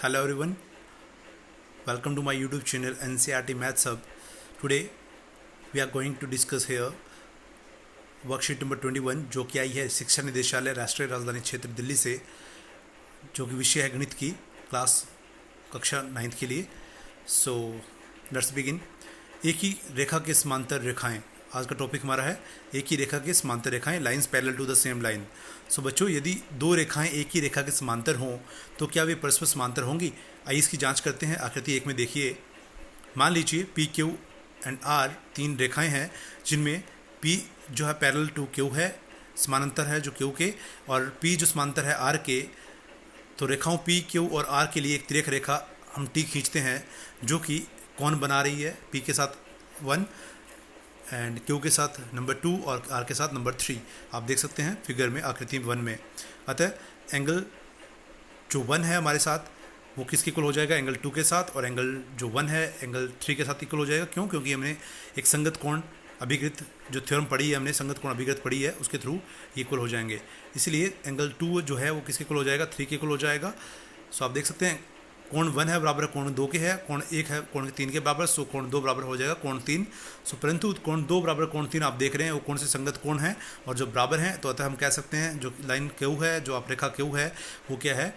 Hello everyone, welcome to my YouTube channel NCERT Maths Hub. Today we are going to discuss here worksheet number 21 जो कि आई है शिक्षा निदेशालय राष्ट्रीय राजधानी क्षेत्र दिल्ली से, जो कि विषय है गणित की क्लास कक्षा 9th के लिए। So let's begin. एक ही रेखा के समांतर रेखाएं, आज का टॉपिक हमारा है एक ही रेखा के समांतर रेखाएं, lines parallel to the same line. So बच्चों, यदि दो रेखाएं एक ही रेखा के समांतर हों तो क्या वे परस्पर समांतर होंगी? आइए इसकी जांच करते हैं। आकृति 1 में देखिए, मान लीजिए पी क्यू एंड आर तीन रेखाएं हैं जिनमें पी जो है पैरेलल टू क्यू है, समानांतर है जो क्यू के, और पी जो समांतर है आर के। तो रेखाओं पी क्यू और आर के लिए एक तिर्यक रेखा हम टी खींचते हैं जो कि कौन बना रही है, पी के साथ 1 एंड क्यू के साथ नंबर 2 और आर के साथ नंबर 3। आप देख सकते हैं फिगर में, आकृति 1 में। अतः एंगल जो 1 है हमारे साथ वो किसके इक्वल हो जाएगा? एंगल 2 के साथ। और एंगल जो 1 है एंगल 3 के साथ इक्वल हो जाएगा। क्यों? क्योंकि हमने एक संगत कोण अभिकृत जो थ्योरम पढ़ी है, हमने संगत कोण अभिकृत पढ़ी है, उसके थ्रू इक्वल हो जाएंगे। इसलिए एंगल 2 जो है वो किसके इक्वल हो जाएगा? 3 के इक्वल हो जाएगा। सो आप देख सकते हैं कोण 1 है बराबर कोण 2 के है, कोण 1 है कोण 3 के बराबर। सो कोण 2 बराबर हो जाएगा कोण 3। सो परंतु कोण 2 बराबर कोण 3 आप देख रहे हैं वो कौन से संगत कोण है और जो बराबर हैं, तो अतः हम कह सकते हैं जो लाइन क्यू है, जो आप रेखा क्यू है, वो क्या है?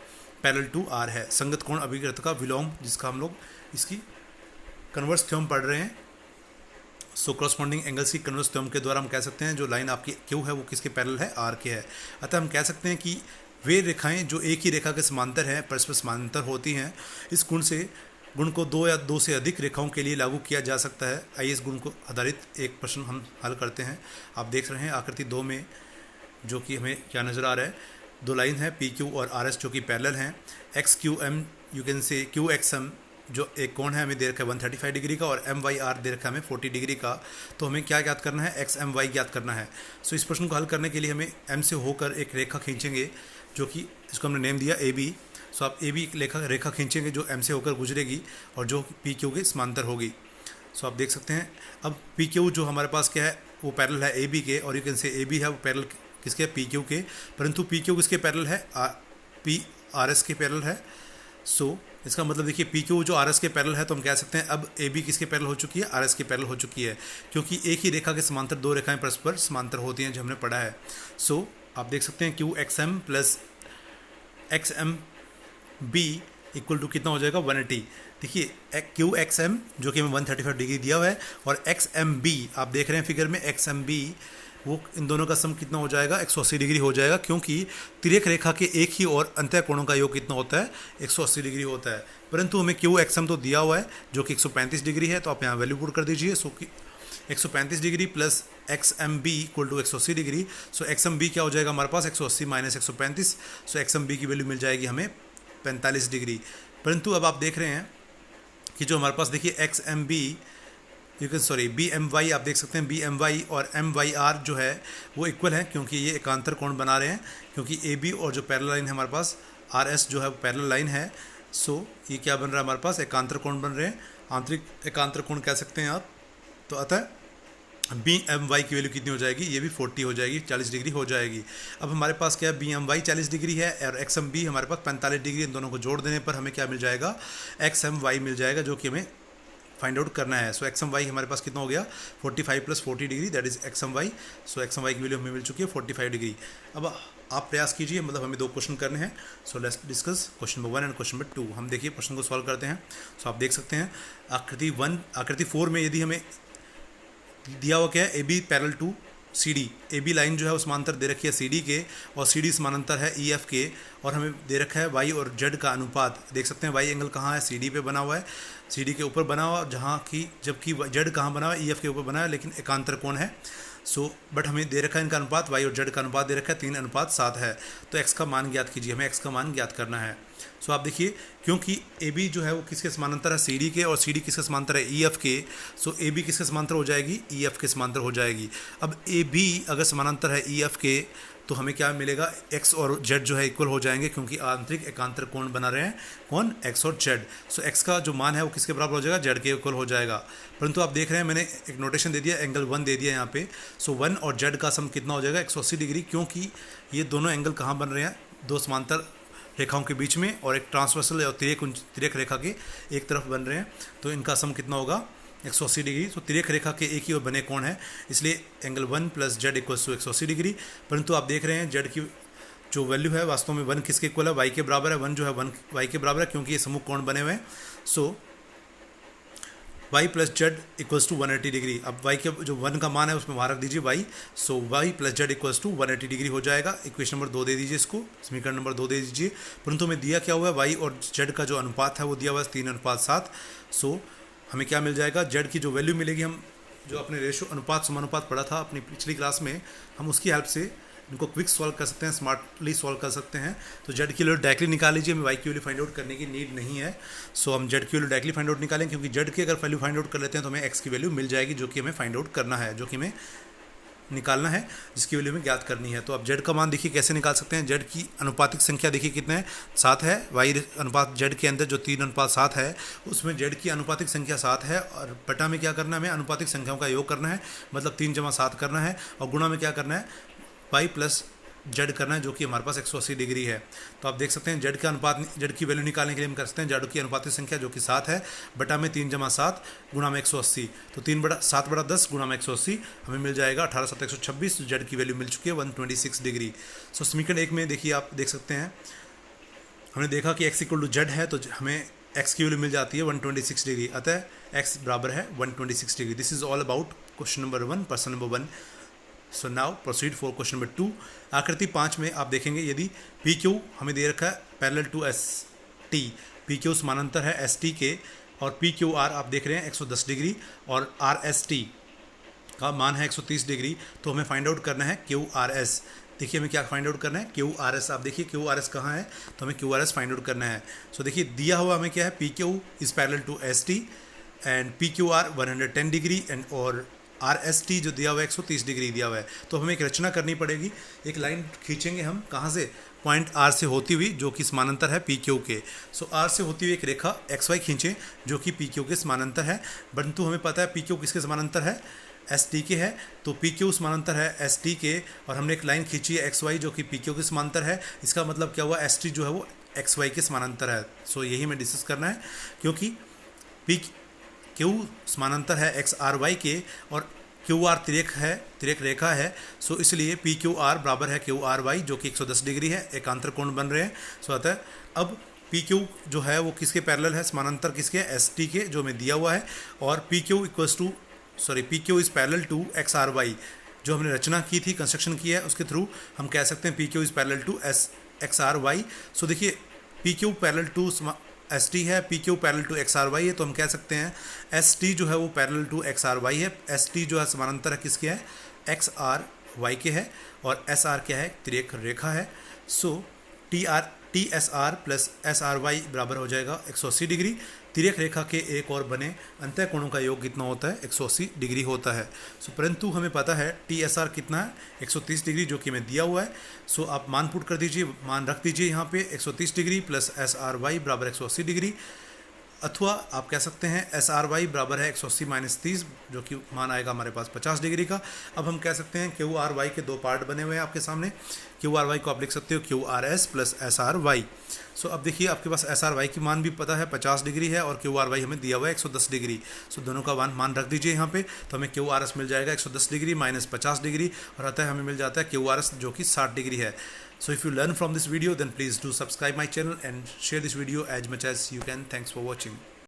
पैरेलल टू आर है, संगत कोण अभिकृत का विलोम, जिसका हम लोग इसकी कन्वर्स थ्योरम पढ़ रहे हैं। सो क्रॉसपॉन्डिंग एंगल्स की कन्वर्स थ्योरम के द्वारा हम कह सकते हैं जो लाइन आपकी क्यू है वो किसके पैरेलल है? आर के है। अतः हम कह सकते हैं कि वे रेखाएं जो एक ही रेखा के समांतर हैं, परस्पर समांतर होती हैं। इस गुण को दो या दो से अधिक रेखाओं के लिए लागू किया जा सकता है। आइए इस गुण को आधारित एक प्रश्न हम हल करते हैं। आप देख रहे हैं आकृति 2 में जो कि हमें क्या नज़र आ रहा है, दो लाइन है पी क्यू और आर एस जो कि पैरेलल हैं। X Q M you can say Q X M जो एक कोण है हमें दे रखा है 135 डिग्री का, और एम वाई आर दे रखा है हमें 40 डिग्री का। तो हमें क्या ज्ञात करना है? एक्स एम वाई ज्ञात करना है। सो इस प्रश्न को हल करने के लिए हमें एम से होकर एक रेखा खींचेंगे जो कि इसको हमने नेम दिया ए बी। सो आप ए बी रेखा खींचेंगे जो एम से होकर गुजरेगी और जो पी क्यू के समांतर होगी। सो आप देख सकते हैं अब पी क्यू जो हमारे पास क्या है वो पैरेलल है ए बी के, और यू कैन से ए बी है वो पैरेलल किसके? पी क्यू के। परंतु पी क्यू किसके पैरेलल है? पी आर एस के पैरेलल है। सो इसका मतलब देखिए पी क्यू जो आर एस के पैरेलल है, तो हम कह सकते हैं अब ए बी किसके पैरेलल हो चुकी है? आर एस के पैरेलल हो चुकी है, क्योंकि एक ही रेखा के समांतर दो रेखाएं परस्पर समांतर होती हैं जो हमने पढ़ा है। सो आप देख सकते हैं Q X M plus X M B equal to कितना हो जाएगा? 180। देखिए क्यू एक्स एम जो कि हमें 135 डिग्री दिया हुआ है, और एक्स एम बी आप देख रहे हैं फिगर में, एक्स एम बी वो इन दोनों का सम कितना हो जाएगा? 180 डिग्री हो जाएगा, क्योंकि तिर्यक रेखा के एक ही और अंतः कोणों का योग कितना होता है? 180 डिग्री होता है। परंतु हमें क्यू एक्स एम तो दिया हुआ है जो कि 135 डिग्री है, तो आप यहाँ वैल्यू पुट कर दीजिए। सो कि 135 degree plus X M B equal to 180 degree. So X M B क्या हो जाएगा हमारे पास? 180 minus 135। So X M B की वैल्यू मिल जाएगी हमें 45 डिग्री। परंतु अब आप देख रहे हैं कि जो हमारे पास देखिए X M B B M Y आप देख सकते हैं, बी एम वाई और एम वाई आर जो है वो इक्वल है, क्योंकि ये एकांतर कोण बना रहे हैं, क्योंकि ए बी और जो पैरेलल लाइन है हमारे पास आर एस जो है वो पैरेलल लाइन है। सो ये क्या बन रहा है हमारे पास? एकांतर कोण बन रहे हैं, आंतरिक एकांतर कोण कह सकते हैं आप। तो अतः बी एम वाई की वैल्यू कितनी हो जाएगी? ये भी 40 हो जाएगी, 40 डिग्री हो जाएगी। अब हमारे पास क्या है? बी एम वाई 40 डिग्री है और एक्स एम बी हमारे पास 45 डिग्री। इन दोनों को जोड़ देने पर हमें क्या मिल जाएगा? एक्स एम वाई मिल जाएगा, जो कि हमें फाइंड आउट करना है। सो एक्स एम वाई हमारे पास कितना हो गया? 45 plus 40 degree, that is X M Y. So X M Y की वैल्यू हमें मिल चुकी है 45 डिग्री। अब आप प्रयास कीजिए, मतलब हमें दो क्वेश्चन करने हैं। So let's discuss question number 1 and question number 2। हम देखिए प्रश्न को सॉल्व करते हैं। सो आप देख सकते हैं आकृति 4 में यदि हमें दिया हुआ क्या है? A B parallel to C D. A B line जो है वो समांतर दे रखी है सी डी के, और सी डी समानांतर है ई एफ के, और हमें दे रखा है वाई और जेड का अनुपात। देख सकते हैं वाई एंगल कहाँ है? सी डी पे बना हुआ है, सी डी के ऊपर बना हुआ, जहाँ की जबकि जेड कहाँ बना हुआ है? ई एफ के ऊपर बना है, लेकिन एकांतर कोण है। सो बट हमें दे रखा है इनका अनुपात, वाई और जेड का अनुपात दे रखा है 3:7 है। तो एक्स का मान ज्ञात कीजिए, हमें एक्स का मान ज्ञात करना है। सो आप देखिए क्योंकि ए बी जो है वो किसके समानांतर है? सी डी के, और सी डी किसके समांतर है? ई एफ के। सो ए बी किसके समांतर हो जाएगी? ई एफ के समांतर हो जाएगी। अब ए बी अगर समानांतर है ई एफ के, तो हमें क्या मिलेगा? एक्स और जेड जो है इक्वल हो जाएंगे, क्योंकि आंतरिक एकांतर कोण बना रहे हैं कौन? एक्स और जेड। सो एक्स का जो मान है वो किसके बराबर हो जाएगा? जेड के इक्वल हो जाएगा। परंतु आप देख रहे हैं मैंने एक नोटेशन दे दिया, एंगल 1 दे दिया यहाँ पे। सो 1 और जेड का सम कितना हो जाएगा? 180 डिग्री, क्योंकि ये दोनों एंगल कहाँ बन रहे हैं? दो समांतर रेखाओं के बीच में और एक ट्रांसवर्सल और तिर्यक रेखा के एक तरफ बन रहे हैं, तो इनका सम कितना होगा 180 डिग्री। तो तिर्यक रेखा के एक ही ओर बने कोण है, इसलिए एंगल 1 + z = 180 डिग्री। परंतु आप देख रहे हैं z की जो वैल्यू है वास्तव में 1 किसके इक्वल है, y के बराबर है। 1 जो है 1 y के बराबर है, क्योंकि ये समूह कोण बने हुए हैं। सो y + z = 180 डिग्री। अब y के जो 1 का मान है उसमें वहाँ रख दीजिए y। सो y + z = 180 डिग्री हो जाएगा। इक्वेशन नंबर 2 दे दीजिए, इसको समीकरण नंबर 2 दे दीजिए। परंतु हमें दिया क्या हुआ है, y और z का जो अनुपात है वो दिया हुआ है 3:7। सो हमें क्या मिल जाएगा, z की जो वैल्यू मिलेगी, हम जो अपने रेशो अनुपात समानुपात पढ़ा था अपनी पिछली क्लास में, हम उसकी हेल्प से इनको क्विक सॉल्व कर सकते हैं, स्मार्टली सॉल्व कर सकते हैं। तो z की वैल्यू डायरेक्टली निकाल लीजिए, हमें y की वैल्यू फाइंड आउट करने की नीड नहीं है। सो हम z की वैल्यू डायरेक्टली फाइंड आउट निकालें, क्योंकि z की अगर वैल्यू फाइंड आउट कर लेते हैं तो हमें x की वैल्यू मिल जाएगी, जो कि हमें फाइंड आउट करना है, जो कि हमें निकालना है, जिसकी वैल्यू हमें ज्ञात करनी है। तो अब z का मान देखिए कैसे निकाल सकते हैं। z की अनुपातिक संख्या देखिए कितने है, 7 है। y अनुपात z के अंदर जो 3:7 है उसमें z की अनुपातिक संख्या 7 है, और बटा में क्या करना है, हमें अनुपातिक संख्याओं का योग करना है, मतलब 3 + 7 करना है, और गुणा में क्या करना है, y + z करना है, जो कि हमारे पास 180 डिग्री है। तो आप देख सकते हैं z का अनुपात, z की वैल्यू निकालने के लिए हम कर सकते हैं z की अनुपातिक संख्या जो कि 7 है, बटा में 3 + 7 गुणा में 180। तो 7/10 गुणा में 180 हमें मिल जाएगा 18/7 126। z की वैल्यू मिल चुकी है 126 डिग्री। सो समीकरण 1 में देखिए, आप देख सकते हैं हमने देखा कि x = z है, तो हमें x की वैल्यू मिल जाती है 126 डिग्री, अतः x बराबर है 126 degree. This is all about question number 1, person number 1। So now proceed for question number 2। आकृति 5 में आप देखेंगे, यदि पी क्यू हमें दे रखा है parallel to S T, P Q समानांतर है एस टी के, और पी क्यू आर आप देख रहे हैं 110 डिग्री, और आर एस टी का मान है 130 डिग्री। तो हमें फाइंड आउट करना है क्यू आर एस। देखिए हमें क्या फाइंड आउट करना है, क्यू आर एस। आप देखिए क्यू आर एस कहाँ है, तो हमें Q R S find out करना है। सो देखिए दिया हुआ हमें क्या है, P Q is parallel to S T and P Q R 110 degree, and और आर एस टी जो दिया हुआ है 130 डिग्री दिया हुआ है। तो हमें एक रचना करनी पड़ेगी, एक लाइन खींचेंगे हम, कहाँ से, पॉइंट आर से होती हुई, जो कि समानांतर है पी क्यू के। सो आर से होती हुई एक रेखा एक्स वाई खींचें जो कि पी क्यू के समानांतर है। परंतु हमें पता है पी क्यू किसके समानांतर है, एस टी के है। तो पी क्यू समानांतर है एस टी के, और हमने एक लाइन खींची है एक्स वाई जो कि पी क्यू के समानांतर है। इसका मतलब क्या हुआ, एस टी जो है वो एक्स वाई के समानांतर है। सो यही हमें डिस्कस करना है, क्योंकि पी क्यू समानांतर है एक्स आर वाई के, और क्यू आर तिर्यक रेखा है। सो इसलिए पी क्यू आर बराबर है क्यू आर वाई, जो कि 110 डिग्री है, एकांतर कोण बन रहे हैं। सो अतः अब पी क्यू जो है वो किसके पैरेलल है, समानांतर किसके, एस टी के, जो हमें दिया हुआ है। और P Q is parallel to X R Y, जो हमने रचना की थी, कंस्ट्रक्शन की है, उसके थ्रू हम कह सकते हैं P Q is parallel to X R Y. So देखिए P Q parallel to S T है, P Q parallel to X R Y है, तो हम कह सकते हैं एस टी जो है वो parallel to X R Y है। एस टी जो है समानांतर है किसके है, एक्स आर वाई के है, और एस आर क्या है, तिर्यक रेखा है। So T S R plus S R Y बराबर हो जाएगा 180 डिग्री। तिर्यक रेखा के एक और बने अंतः कोणों का योग कितना होता है, 180 डिग्री होता है। सो परंतु हमें पता है टी एस आर कितना है, 130 डिग्री, जो कि हमें दिया हुआ है। सो आप मान पुट कर दीजिए, मान रख दीजिए यहाँ पे 130 degree plus S R Y बराबर 180 डिग्री, अथवा आप कह सकते हैं एस आर वाई बराबर है 180 - 30, जो कि मान आएगा हमारे पास 50 डिग्री का। अब हम कह सकते हैं क्यू आर वाई के दो पार्ट बने हुए हैं आपके सामने। क्यू आर वाई को आप लिख सकते हो Q R S plus S R Y. So अब देखिए आपके पास एस आर वाई की मान भी पता है 50 डिग्री है, और क्यू आर वाई हमें दिया हुआ है 110 डिग्री। सो दोनों का मान रख दीजिए यहाँ पे, तो हमें क्यू आर एस मिल जाएगा 110 डिग्री माइनस 50 डिग्री, और अतः हमें मिल जाता है क्यू आर एस जो कि 60 डिग्री है। So if you learn from this video, then please do subscribe my channel and share this video as much as you can. Thanks for watching.